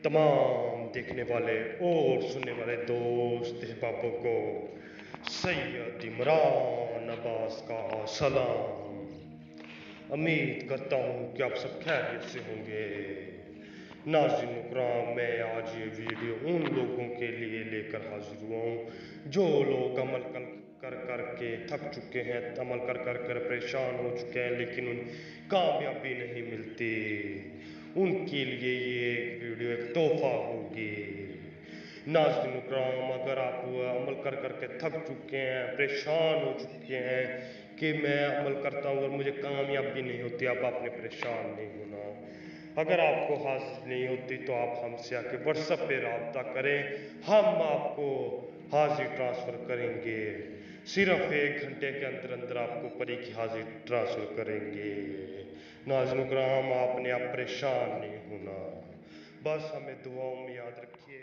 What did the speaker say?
तमाम देखने वाले और सुनने वाले दोस्त अहबाबों को सैयद इमरान अब्बास का सलाम। उम्मीद करता हूँ कि आप सब खैरियत से होंगे। नाज़रीन इकराम, मैं आज ये वीडियो उन लोगों के लिए लेकर हाजिर हुआ हूँ जो लोग अमल कर के थक चुके हैं, अमल कर परेशान हो चुके हैं, लेकिन उन कामयाबी नहीं मिलती। उनके लिए ये वीडियो एक तोहफा होगी। नाज़रीन इकराम, अगर आप अमल कर के थक चुके हैं, परेशान हो चुके हैं कि मैं अमल करता हूँ और मुझे कामयाबी नहीं होती, अब आपने परेशान नहीं होना। अगर आपको हाजिर नहीं होती तो आप हमसे आके व्हाट्सएप पे रब्ता करें, हम आपको हाजिर ट्रांसफ़र करेंगे। सिर्फ 1 घंटे के अंदर अंदर आपको परी की हाजिर ट्रांसफ़र करेंगे। नाज़रीन इकराम, आपने आप परेशान नहीं होना, बस हमें दुआओं में याद रखिए।